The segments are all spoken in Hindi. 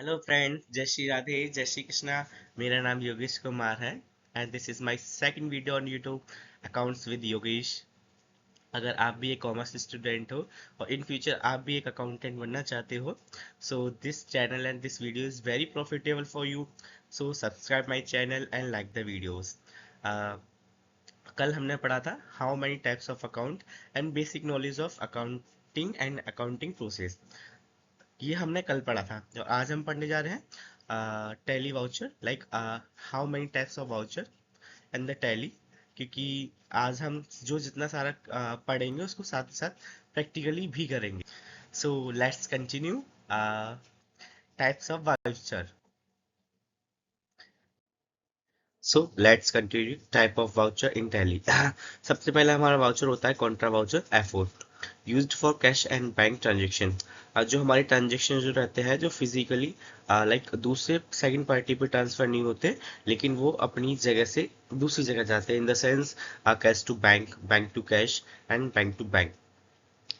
हेलो फ्रेंड्स, जय श्री राधे, जय श्री कृष्णा। मेरा नाम योगेश कुमार है and this is my second video on YouTube accounts with Yogesh. अगर आप भी एक कॉमर्स स्टूडेंट हो और इन फ्यूचर आप भी एक अकाउंटेंट बनना चाहते हो, so this channel and this video is very profitable for you. So subscribe my channel and like the videos. कल हमने पढ़ा था how many types of account and basic knowledge of accounting and accounting process. ये हमने कल पढ़ा था। जो आज हम पढ़ने जा रहे हैं tally voucher, like how many types of voucher and the tally. क्योंकि आज हम जो जितना सारा पढ़ेंगे उसको साथ साथ प्रैक्टिकली भी करेंगे। So let's continue. Types of voucher. So let's continue type of voucher in tally. सबसे पहला हमारा वाउचर होता है Contra voucher F4, used for cash and bank transaction. जो हमारे ट्रांजेक्शन जो रहते हैं, जो फिजिकली लाइक दूसरे सेकंड पार्टी पे ट्रांसफर नहीं होते, लेकिन वो अपनी जगह से दूसरी जगह जाते हैं, in the sense cash to bank, bank to cash and bank to bank.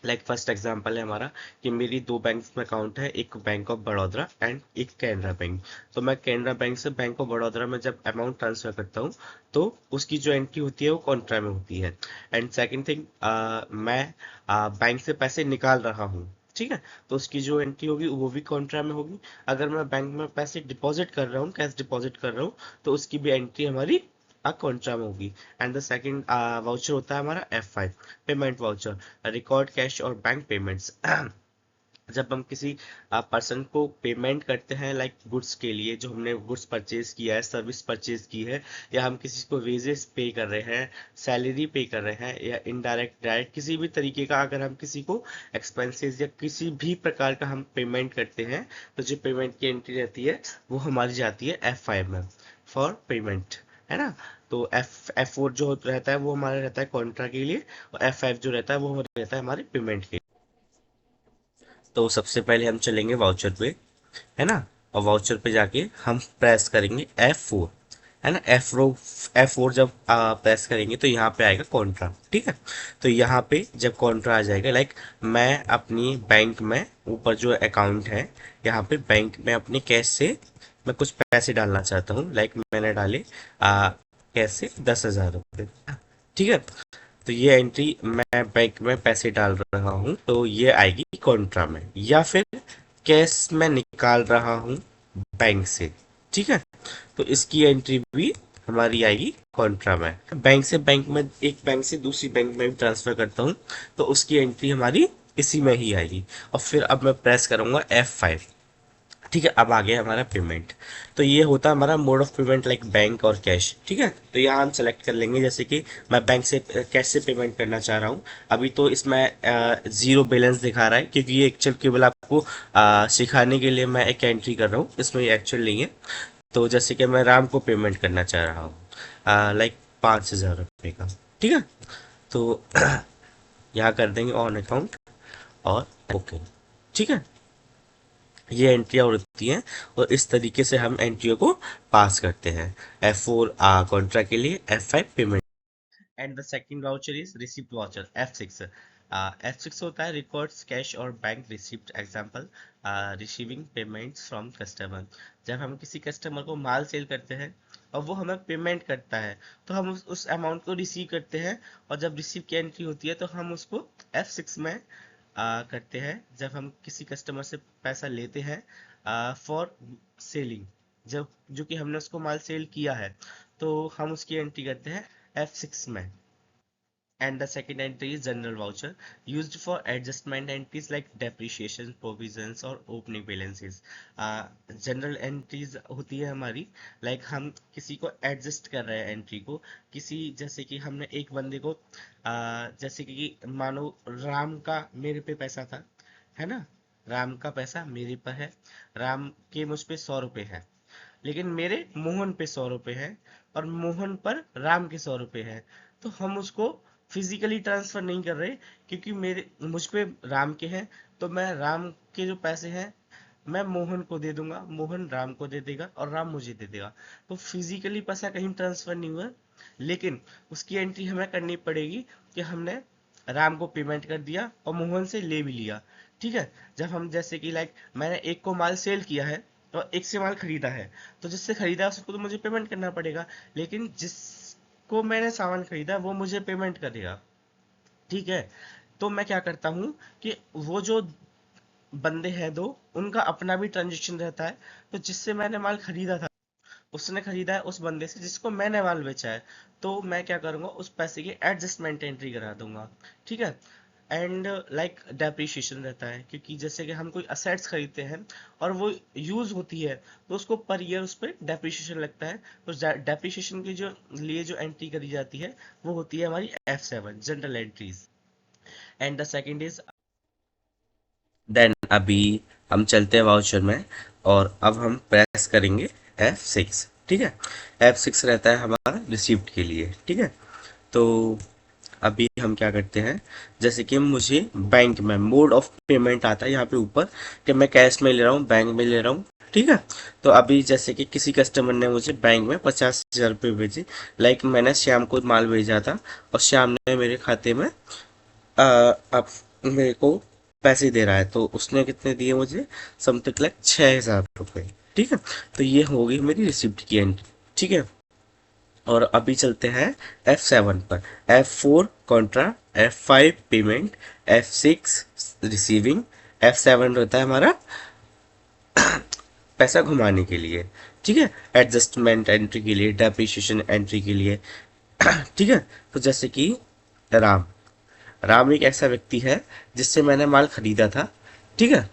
Like first example है हमारा कि मेरी दो बैंक में अकाउंट है, एक बैंक ऑफ बड़ौदा एंड एक कैनरा बैंक। तो मैं कैनरा बैंक से बैंक ऑफ बड़ौदा में जब अमाउंट ट्रांसफर करता हूँ, तो उसकी जो एंट्री होती है वो कॉन्ट्रा में होती है। एंड सेकंड थिंग, मैं बैंक से पैसे निकाल रहा हूँ, ठीक है, तो उसकी जो एंट्री होगी वो भी कॉन्ट्रा में होगी। अगर मैं बैंक में पैसे डिपॉजिट कर रहा हूँ, कैश डिपॉजिट कर रहा हूँ, तो उसकी भी एंट्री हमारी कॉन्ट्रा में होगी। एंड द सेकंड वाउचर होता है हमारा F5, payment voucher, record cash और बैंक पेमेंट्स। जब हम किसी पर्सन को पेमेंट करते हैं, लाइक गुड्स के लिए, जो हमने गुड्स परचेज किया है, सर्विस परचेज की है, या हम किसी को वेजेस पे कर रहे हैं, सैलरी पे कर रहे हैं, या इनडायरेक्ट डायरेक्ट किसी भी तरीके का अगर हम किसी को एक्सपेंसेस या किसी भी प्रकार का हम पेमेंट करते हैं, तो जो पेमेंट की एंट्री रहती है वो हमारी जाती है F5 में, फॉर पेमेंट, है ना। तो F4 जो रहता है वो हमारा रहता है कॉन्ट्रा के लिए, और F5 जो रहता है वो रहता है हमारे पेमेंट के लिए। तो सबसे पहले हम चलेंगे वाउचर पे, है ना। और वाउचर पे जाके हम प्रेस करेंगे F4, है ना। F4 जब प्रेस करेंगे तो यहाँ पे आएगा कॉन्ट्रा, ठीक है। तो यहाँ पे जब कॉन्ट्रा आ जाएगा, लाइक मैं अपनी बैंक में ऊपर जो अकाउंट है, यहाँ पे बैंक में अपने कैश से मैं कुछ पैसे डालना चाहता हूँ, लाइक मैंने डाले कैश से 10,000 रुपये, ठीक है। तो ये एंट्री मैं बैंक में पैसे डाल रहा हूँ, तो ये आएगी कॉन्ट्रा में। या फिर कैश में निकाल रहा हूँ बैंक से, ठीक है, तो इसकी एंट्री भी हमारी आएगी कॉन्ट्रा में। बैंक से बैंक में, एक बैंक से दूसरी बैंक में भी ट्रांसफर करता हूँ, तो उसकी एंट्री हमारी इसी में ही आएगी। और फिर अब मैं प्रेस करूंगा F5, ठीक है। अब आ गया हमारा पेमेंट। तो ये होता है हमारा mode of payment, like bank और कैश, ठीक है। तो यहाँ हम सेलेक्ट कर लेंगे, जैसे कि मैं बैंक से कैश से पेमेंट करना चाह रहा हूँ। अभी तो इसमें जीरो बैलेंस दिखा रहा है, क्योंकि ये एक्चुअल केवल आपको सिखाने के लिए मैं एक एंट्री कर रहा हूँ, इसमें ये एक्चुअल नहीं है। तो जैसे कि मैं राम को पेमेंट करना चाह रहा हूँ, लाइक 5,000 रुपये का, ठीक है। तो यहाँ कर देंगे ऑन अकाउंट और ओके, ठीक है। ये एंट्रियाँ होती हैं, और इस तरीके से हम एंट्रियों को पास करते हैं। F4 कॉन्ट्रैक्ट के लिए, F5 payment. And the second voucher is receipt voucher F6। F6 होता है रिकॉर्ड्स कैश और bank receipt, example receiving payments from customer. जब हम किसी कस्टमर को माल सेल करते हैं और वो हमें पेमेंट करता है, तो हम उस अमाउंट को रिसीव करते हैं, और जब रिसीव की एंट्री होती है तो हम उसको F6 में करते हैं। जब हम किसी कस्टमर से पैसा लेते हैं फॉर सेलिंग, जब जो कि हमने उसको माल सेल किया है, तो हम उसकी एंट्री करते हैं F6 में। And the second entry is general voucher, used for adjustment entries like depreciation, provisions और opening balances. जनरल एंट्रीज होती है हमारी, लाइक हम किसी को एडजस्ट कर रहे हैं एंट्री को, किसी, जैसे कि हमने एक बंदे को जैसे कि मानो राम का मेरे पे पैसा था, है ना। राम का पैसा मेरे पर है, राम के मुझ पे 100 रुपये है, लेकिन मेरे मोहन पे 100 रुपये है, और मोहन पर राम के 100 रुपये है। तो हम उसको फिजिकली ट्रांसफर नहीं कर रहे, क्योंकि मेरे मुझ पे राम के हैं, तो मैं राम के जो पैसे हैं मैं मोहन को दे दूंगा, मोहन राम को दे देगा, और राम मुझे दे देगा। तो फिजिकली पैसा कहीं ट्रांसफर नहीं हुआ, लेकिन उसकी एंट्री हमें करनी पड़ेगी कि हमने राम को पेमेंट कर दिया और मोहन से ले भी लिया, ठीक है। जब हम, जैसे कि लाइक मैंने एक को माल सेल किया है, और एक से माल खरीदा है, तो जिससे खरीदा है उसको तो मुझे पेमेंट करना पड़ेगा, लेकिन जिसको मैंने सामान खरीदा वो मुझे पेमेंट करेगा। ठीक है, तो मैं क्या करता हूँ कि वो जो बंदे हैं दो, उनका अपना भी ट्रांजेक्शन रहता है। तो जिससे मैंने माल खरीदा था, उसने खरीदा है उस बंदे से जिसको मैंने माल बेचा है, तो मैं क्या करूंगा, उस पैसे की एडजस्टमेंट एंट्री करा दूंगा। ठीक है। एंड लाइक डेप्रिशिएशन रहता है, क्योंकि जैसे कि हम कोई असेट्स खरीदते हैं और वो यूज होती है, तो उसको पर ईयर उस पर डेप्रिशिएशन लगता है। तो डेप्रिशिएशन के जो लिए जो एंट्री करी जाती है, वो होती है हमारी F7 journal entries. And the second is, then अभी हम चलते हैं वाउचर में, और अब हम प्रेस करेंगे F6। ठीक है, F6 रहता है हमारा रिसिप्ट के लिए। ठीक है, तो अभी हम क्या करते हैं, जैसे कि मुझे बैंक में मोड ऑफ पेमेंट आता है यहाँ पे ऊपर, कि मैं कैश में ले रहा हूँ, बैंक में ले रहा हूँ। ठीक है, तो अभी जैसे कि किसी कस्टमर ने मुझे बैंक में 50,000 रुपये भेजे, लाइक मैंने श्याम को माल भेजा था, और श्याम ने मेरे खाते में अब मेरे को पैसे दे रहा है, तो उसने कितने दिए मुझे, समथिंग लाइक 6,000 रुपये। ठीक है, तो ये होगी मेरी रिसिप्ट की एंट्री। ठीक है, और अभी चलते हैं F7 पर। F4 Contra, F5 payment, F6 receiving, F7 रहता है हमारा पैसा घुमाने के लिए। ठीक है, एडजस्टमेंट एंट्री के लिए, डेप्रिसिएशन एंट्री के लिए। ठीक है, तो जैसे कि राम राम एक ऐसा व्यक्ति है जिससे मैंने माल खरीदा था। ठीक है,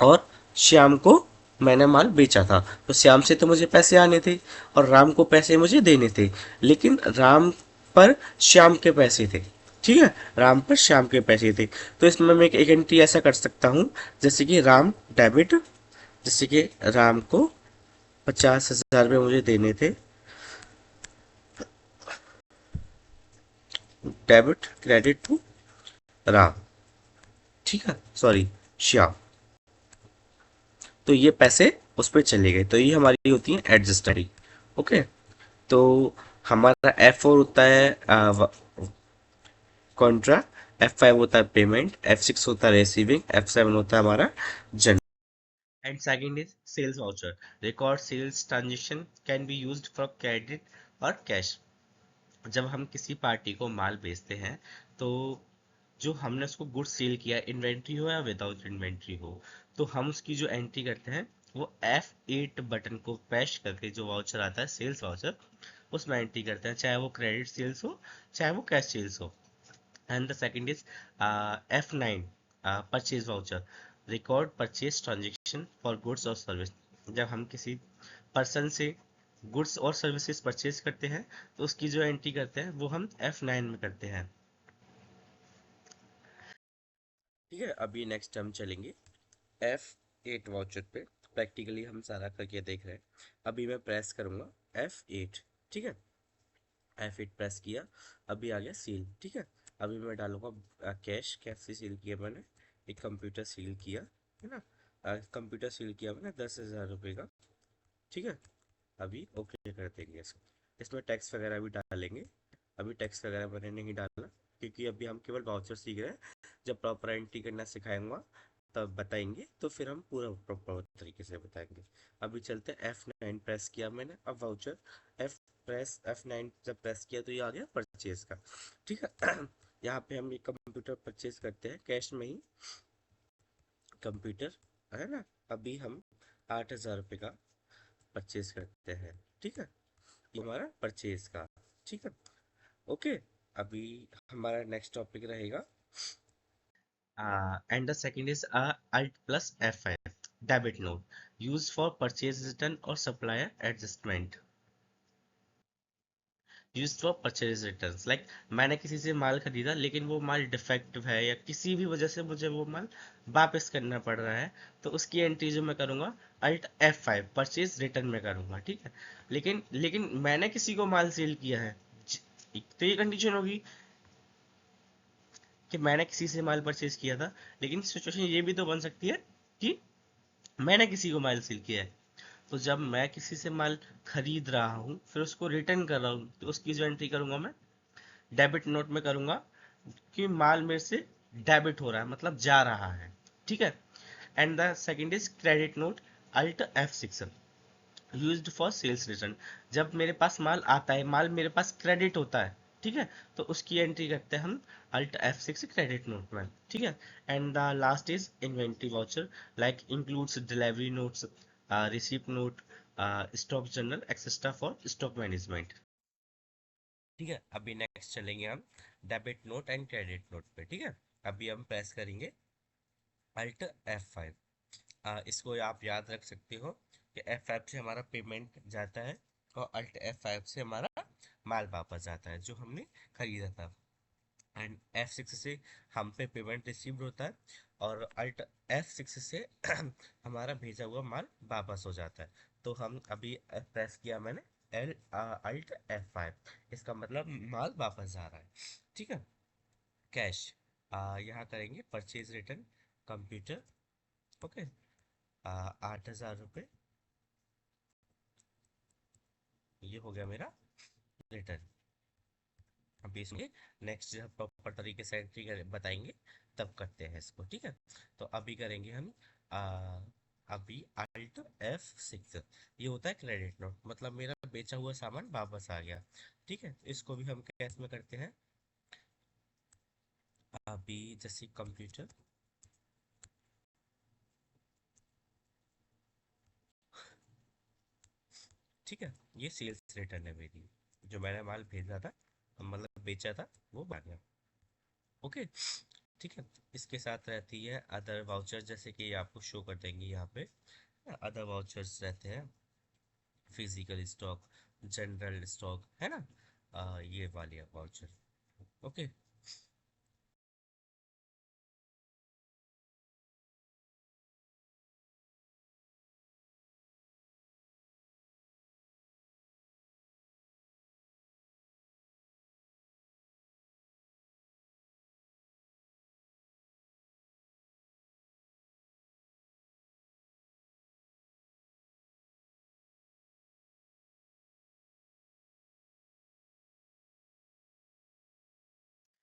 और श्याम को मैंने माल बेचा था, तो श्याम से तो मुझे पैसे आने थे और राम को पैसे मुझे देने थे, लेकिन राम पर श्याम के पैसे थे। ठीक है, राम पर श्याम के पैसे थे। तो इसमें मैं एक एंट्री ऐसा कर सकता हूँ, जैसे कि राम डेबिट, जैसे कि राम को 50,000 रुपये मुझे देने थे, डेबिट क्रेडिट टू राम। ठीक है, सॉरी, श्याम। तो ये पैसे उस पर चले गए, तो ये हमारी होती है एडजस्टरी। ओके, तो हमारा F4 होता है कॉन्ट्रा, F5 होता है पेमेंट, F6 होता है रिसीविंग, F7 होता है हमारा journal. And second is sales voucher. Record sales transaction can be used for credit और कैश। जब हम किसी पार्टी को माल बेचते हैं, तो जो हमने उसको गुड्स सेल किया, इन्वेंट्री हो या विदाउट इन्वेंट्री हो, तो हम उसकी जो एंट्री करते हैं, वो F8 बटन को प्रेस करके जो वाउचर आता है सेल्स वाउचर, उसमें एंट्री करते हैं, चाहे वो क्रेडिट सेल्स हो, चाहे वो कैश सेल्स हो। And the second is F9 purchase voucher. Record purchase transaction for goods और सर्विस। जब हम किसी पर्सन से गुड्स और सर्विसेज परचेज करते हैं, तो उसकी जो एंट्री करते हैं वो हम F9 में करते हैं। ठीक है, अभी नेक्स्ट हम चलेंगे F8 वाउचर पे। प्रैक्टिकली हम सारा करके देख रहे हैं। अभी मैं प्रेस करूंगा F8। ठीक है, F8 प्रेस किया, अभी आ गया सील। ठीक है, अभी मैं डालूंगा कैश। कैश से सील किया मैंने, एक कंप्यूटर सील किया है ना, कंप्यूटर सील किया मैंने 10,000 रुपये का। ठीक है, अभी ओके कर देंगे इसको। इसमें टैक्स वगैरह भी डालेंगे। अभी टैक्स वगैरह मैंने नहीं डाला, क्योंकि अभी हम केवल वाउचर सीख रहे हैं। जब प्रॉपर एंट्री करना सिखाऊंगा तब बताएंगे, तो फिर हम पूरा प्रॉपर तरीके से बताएंगे। अभी चलते हैं F9 प्रेस किया मैंने, अब वाउचर F9 जब प्रेस किया तो ये आ गया परचेज का। ठीक है, यहाँ पे हम ये कंप्यूटर परचेज करते हैं कैश में ही, कंप्यूटर है ना। अभी हम 8,000 रुपये का परचेज करते हैं। ठीक है, ये हमारा परचेज का। ठीक है, ओके। अभी हमारा नेक्स्ट टॉपिक रहेगा, and the second is Alt plus F5 debit note, used for purchase return or supplier adjustment। Use for purchase returns, like मैंने किसी से माल खरीदा, लेकिन वो माल डिफेक्टिव है या किसी भी वजह से मुझे वो माल वापस करना पड़ रहा है, तो उसकी एंट्री जो मैं करूंगा Alt F5 परचेज रिटर्न में करूंगा। ठीक है, लेकिन लेकिन मैंने किसी को माल सेल किया है, तो ये कंडीशन होगी कि मैंने किसी से माल परचेज किया था, लेकिन सिचुएशन ये भी तो बन सकती है कि मैंने किसी को माल सेल किया है। तो जब मैं किसी से माल खरीद रहा हूँ फिर उसको रिटर्न कर रहा हूँ, तो उसकी जो एंट्री करूंगा मैं डेबिट नोट में करूंगा, कि माल मेरे से डेबिट हो रहा है, मतलब जा रहा है। ठीक है, and the second is credit note. Alt F6 used for sales return. जब मेरे पास माल आता है, माल मेरे पास क्रेडिट होता है, ठीक है, तो उसकी एंट्री करते हैं हम अल्ट F6 क्रेडिट नोट में, ठीक है। And the last is inventory voucher, like includes delivery notes, receipt note, stock journal etcetera for stock management. ठीक है, अभी नेक्स्ट चलेंगे हम debit note and credit note पे, ठीक है। अभी हम प्रेस करेंगे अल्ट F5। इसको आप याद रख सकते हो कि F5 से हमारा पेमेंट जाता है और अल्ट F5 से हमारा माल वापस जाता है जो हमने खरीदा था। एंड F6 से हम पे पेमेंट रिसीव्ड होता है और अल्ट F6 से हमारा भेजा हुआ माल वापस हो जाता है। तो हम अभी प्रेस किया मैंने अल्ट F5, इसका मतलब माल वापस जा रहा है, ठीक है। कैश यहाँ करेंगे परचेज रिटर्न कंप्यूटर, ओके, 8,000 रुपये, ये हो गया मेरा रिटर्न। अभी इसमें नेक्स्ट जब प्रॉपर तरीके से एंट्री बताएंगे तब करते हैं इसको, ठीक है। तो अभी करेंगे हम आ, अभी अल्ट F6, ये होता है क्रेडिट नोट, मतलब मेरा बेचा हुआ सामान वापस आ गया, ठीक है। इसको भी हम कैश में करते हैं। अभी जैसे कंप्यूटर, ठीक है, ये सेल्स रिटर्न है मेरी, जो मैंने माल भेजा था, मतलब बेचा था, वो आ गया, ओके, ठीक है। इसके साथ रहती है अदर वाउचर, जैसे कि आपको शो कर देंगे यहाँ पे। अदर वाउचर्स रहते हैं फिजिकल स्टॉक, जनरल स्टॉक, है ना, ये वाली वाउचर, ओके।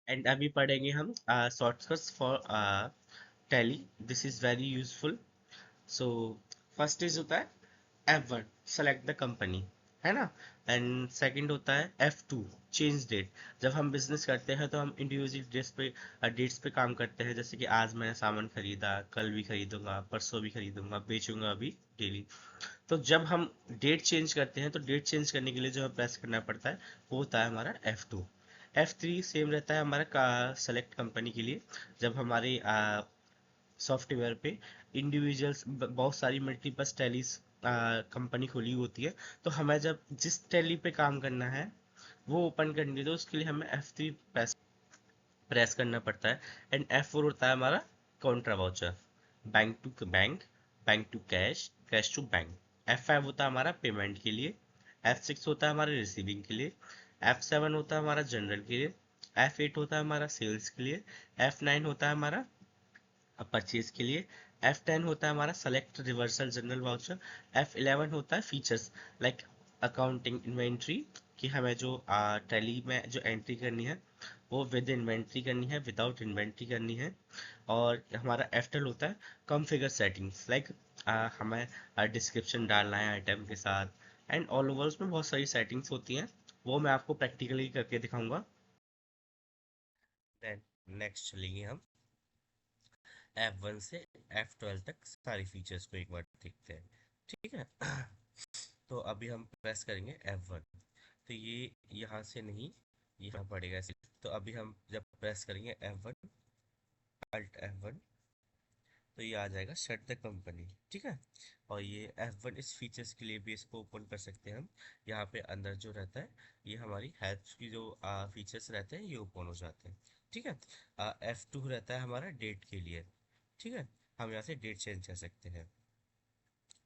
एंड अभी पढ़ेंगे हम shortcuts for Tally, this is very useful. So first is होता है F1 सेलेक्ट द कंपनी, है ना। एंड सेकंड होता है F2 चेंज डेट। जब हम बिजनेस करते हैं तो हम इंडिविजुअल डेट्स पे काम करते हैं, जैसे कि आज मैंने सामान खरीदा, कल भी खरीदूंगा, परसों भी खरीदूंगा, बेचूंगा अभी डेली। तो जब हम डेट चेंज करते हैं तो डेट चेंज करने के लिए जो हमें प्रेस करना पड़ता है वो होता है हमारा F2। F3 सेम रहता है हमारा सेलेक्ट कंपनी के लिए। जब हमारे सॉफ्टवेयर पे इंडिविजुअल्स बहुत सारी मल्टीपल टैलीज कंपनी खोली होती है, तो हमें जब जिस टैली पे काम करना है वो ओपन करनी है तो उसके लिए हमें F3 प्रेस करना पड़ता है। एंड F4 होता है हमारा contra voucher, bank to bank, bank to cash, cash to bank. F5 होता है हमारा पेमेंट के लिए, F6 होता है हमारे रिसीविंग के लिए, F7 होता है हमारा जनरल के लिए, F8 होता है हमारा सेल्स के लिए, F9 होता है हमारा परचेज के लिए, F10 होता है हमारा select reversal general voucher, F11 होता है फीचर्स लाइक अकाउंटिंग इन्वेंट्री, कि हमें जो टैली में जो एंट्री करनी है वो विद इन्वेंट्री करनी है, विदाउट इन्वेंट्री करनी है। और हमारा F12 होता है कॉन्फ़िगर सेटिंग्स, लाइक हमें डिस्क्रिप्शन डालना है आइटम के साथ। एंड ऑल ओवर उसमें बहुत सारी सेटिंग्स होती हैं, वो मैं आपको प्रैक्टिकली करके दिखाऊंगा। देन नेक्स्ट चलेंगे हम F1 से F12 तक सारी फीचर्स को एक बार देखते हैं, ठीक है। तो अभी हम प्रेस करेंगे F1, तो ये यहाँ से नहीं, यहाँ पड़ेगा ऐसे। तो अभी हम जब प्रेस करेंगे F1, अल्ट F1, तो ये आ जाएगा शट द कंपनी, ठीक है। और ये F1 इस फीचर्स के लिए भी इसको ओपन कर सकते हैं हम। यहाँ पे अंदर जो रहता है ये हमारी हेल्प की जो फीचर्स रहते हैं ये ओपन हो जाते हैं, ठीक है। F2 रहता है हमारा डेट के लिए, ठीक है, हम यहाँ से डेट चेंज कर सकते हैं।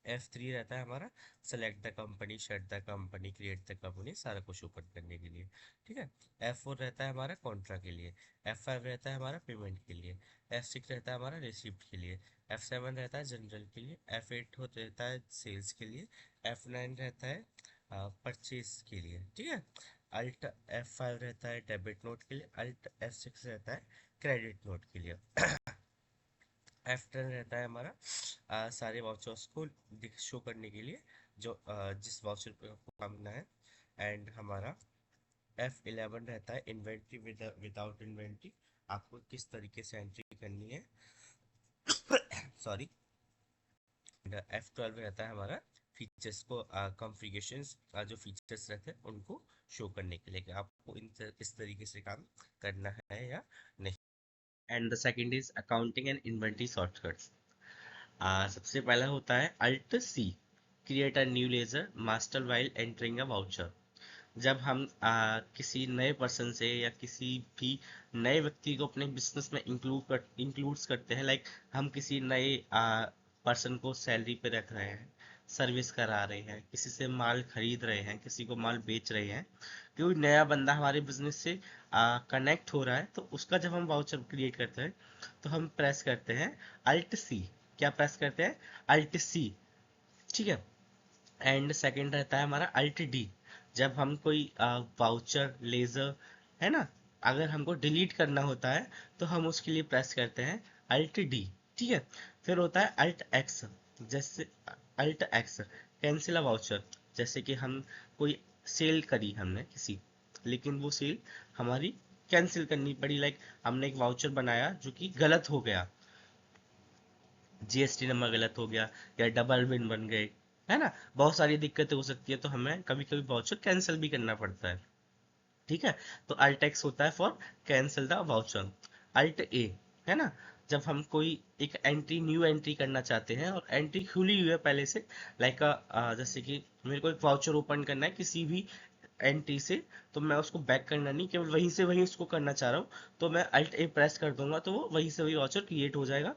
F3 रहता है हमारा select the company, shut the company, create the company, सारा कुछ ओपन करने के लिए, ठीक है। F4 रहता है हमारा कॉन्ट्रा के लिए, F5 रहता है हमारा पेमेंट के लिए, F6 रहता है हमारा रिसिप्ट के लिए, F7 रहता है जनरल के लिए, F8 रहता है सेल्स के लिए, F9 रहता है परचेज के लिए, ठीक है। अल्ट F5 रहता है डेबिट नोट के लिए, अल्ट F6 रहता है क्रेडिट नोट के लिए। F10 रहता है हमारा सारे वाउचर्स को शो करने के लिए जो जिस वाउचर पे आपको काम करना है। एंड हमारा F11 रहता है इन्वेंट्री विदाउट इन्वेंट्री, आपको किस तरीके से एंट्री करनी है। सॉरी। F12 रहता है हमारा फीचर्स को कॉन्फ़िगरेशंस जो फीचर्स रहते हैं उनको शो करने के लिए कि आपको इस तरीके से काम करना है या नहीं। And the second is accounting and inventory shortcuts. सबसे पहला होता है alt C, create a new ledger master while entering a voucher. जब हम किसी नए पर्सन से या किसी भी नए व्यक्ति को अपने बिजनेस में इंक्लूड्स करते हैं, लाइक हम किसी नए पर्सन को सैलरी पे रख रहे हैं, सर्विस करा रहे हैं, किसी से माल खरीद रहे हैं, किसी को माल बेच रहे हैं, कोई नया बंदा हमारे बिजनेस से कनेक्ट हो रहा है, तो उसका जब हम वाउचर क्रिएट करते हैं तो हम प्रेस करते हैं अल्ट सी। क्या प्रेस करते हैं? Alt C. ठीक है। एंड सेकंड रहता है हमारा अल्ट डी। जब हम कोई वाउचर लेजर है ना, अगर हमको डिलीट करना होता है तो हम उसके लिए प्रेस करते हैं अल्ट डी। ठीक है। फिर होता है अल्ट एक्स। जैसे alt X cancel a voucher, जैसे कि हम कोई सेल करी हमने किसी, लेकिन वो सेल हमारी कैंसिल करनी पड़ी, लाइक हमने एक वाउचर बनाया जो कि गलत हो गया, जीएसटी नंबर गलत हो गया या डबल बिन बन गए, है ना, बहुत सारी दिक्कतें हो सकती है, तो हमें कभी कभी वाउचर कैंसिल भी करना पड़ता है। ठीक है। तो अल्ट एक्स होता है for cancel the voucher. Alt A है ना, जब हम कोई एक एंट्री न्यू एंट्री करना चाहते हैं और एंट्री खुली हुई है पहले से, लाइक जैसे कि मेरे को एक वाउचर ओपन करना है किसी भी एंट्री से, तो मैं उसको बैक करना नहीं, केवल वहीं से वहीं उसको करना चाह रहा हूँ, तो मैं अल्ट ए प्रेस कर दूंगा तो वो वहीं से वही वाउचर क्रिएट हो जाएगा,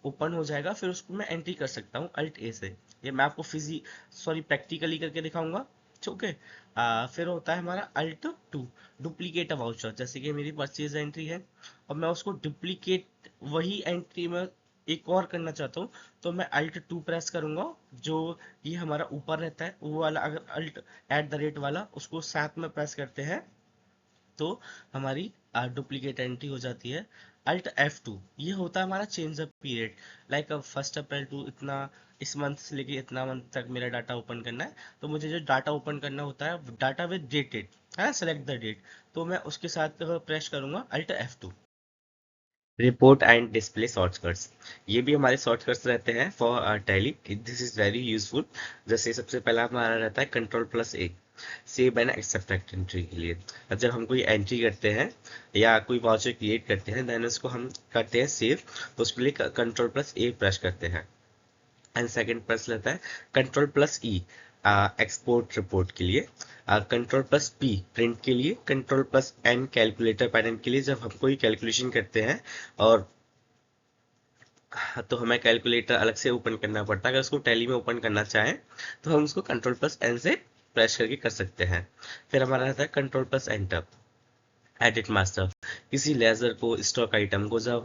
ओपन हो जाएगा, फिर उसको मैं एंट्री कर सकता हूँ अल्ट ए से। ये मैं आपको प्रैक्टिकली करके दिखाऊंगा। ओके। फिर होता है हमारा alt two, duplicate a voucher. जैसे कि मेरी परचेज एंट्री है और मैं उसको डुप्लीकेट वही एंट्री में एक और करना चाहता हूँ, तो मैं अल्ट टू प्रेस करूंगा। जो ये हमारा ऊपर रहता है वो वाला, अगर अल्ट एट द रेट वाला उसको साथ में प्रेस करते हैं तो हमारी डुप्लीकेट एंट्री हो जाती है। अल्ट F2, ये होता है हमारा चेंज अप पीरियड, लाइक अब 1 अप्रैल टू इतना, इस मंथ से लेके इतना मंथ तक मेरा डाटा ओपन करना है, तो मुझे जो डाटा ओपन करना होता है डाटा विद डेटेड है, सेलेक्ट द डेट, तो मैं उसके साथ प्रेस करूंगा alt F2। Report and display shortcuts, ये भी हमारे शॉर्टकट्स रहते हैं for Tally, this is very useful. जैसे सबसे पहला हमारा रहता है कंट्रोल+A, सेव एंड एक्सेप्ट एंट्री के लिए। जब हम कोई एंट्री करते हैं या कोई वाउचर क्रिएट करते हैं, देन उसको हम करते हैं सेव, तो उसके लिए कंट्रोल+A प्रेस करते हैं। एंड सेकंड प्रेस रहता है कंट्रोल+E, एक्सपोर्ट रिपोर्ट के लिए। कंट्रोल+P प्रिंट के लिए। कंट्रोल+N कैलकुलेटर पैटर्न के लिए, जब हम कोई कैलकुलेशन करते हैं और तो हमें कैलकुलेटर अलग से ओपन करना पड़ता है, अगर उसको टैली में ओपन करना चाहें तो हम उसको कंट्रोल+N से प्रेस करके कर सकते हैं। फिर हमारा रहता है कंट्रोल+Enter, एडिट मास्टर। किसी लेजर को, स्टॉक आइटम को जब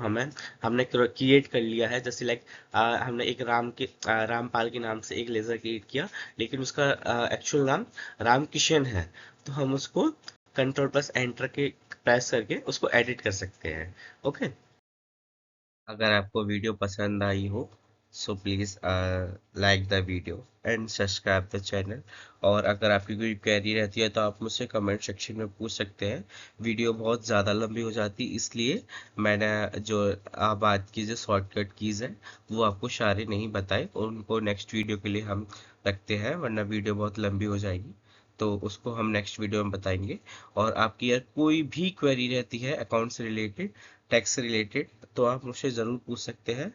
हमने क्रिएट कर लिया है, जैसे लाइक हमने एक रामपाल के नाम से एक लेजर क्रिएट किया, लेकिन उसका एक्चुअल नाम रामकिशन है, तो हम उसको कंट्रोल+Enter के प्रेस करके उसको एडिट कर सकते हैं। ओके। अगर आपको वीडियो पसंद आई हो so please like the video and subscribe the channel. और अगर आपकी कोई क्वेरी रहती है तो आप मुझसे कमेंट सेक्शन में पूछ सकते हैं। वीडियो बहुत ज़्यादा लंबी हो जाती, इसलिए मैंने जो बात की जो शॉर्टकट कीज़ है वो आपको सारे नहीं बताए, उनको नेक्स्ट वीडियो के लिए हम रखते हैं, वरना वीडियो बहुत लंबी हो जाएगी, तो उसको हम नेक्स्ट वीडियो में बताएंगे। और आपकी यार कोई भी क्वेरी रहती है अकाउंट से रिलेटेड, टैक्स से रिलेटेड, तो आप मुझसे ज़रूर पूछ सकते हैं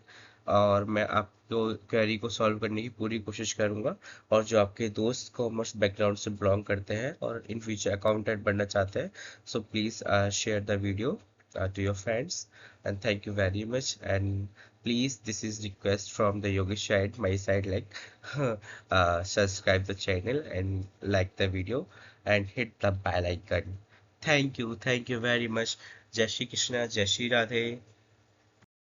और मैं आपको क्वेरी को सॉल्व करने की पूरी कोशिश करूंगा। और जो आपके दोस्त कॉमर्स बैकग्राउंड से बिलोंग करते हैं और इन फ्यूचर अकाउंटेंट बनना चाहते हैं, so please share the video to your friends, and thank you very much. And please, this is request from the Yogesh side, my side, like subscribe the channel and like the video and hit the bell icon. Thank you very much. Jai Shri Krishna, Jai Shri Radhe.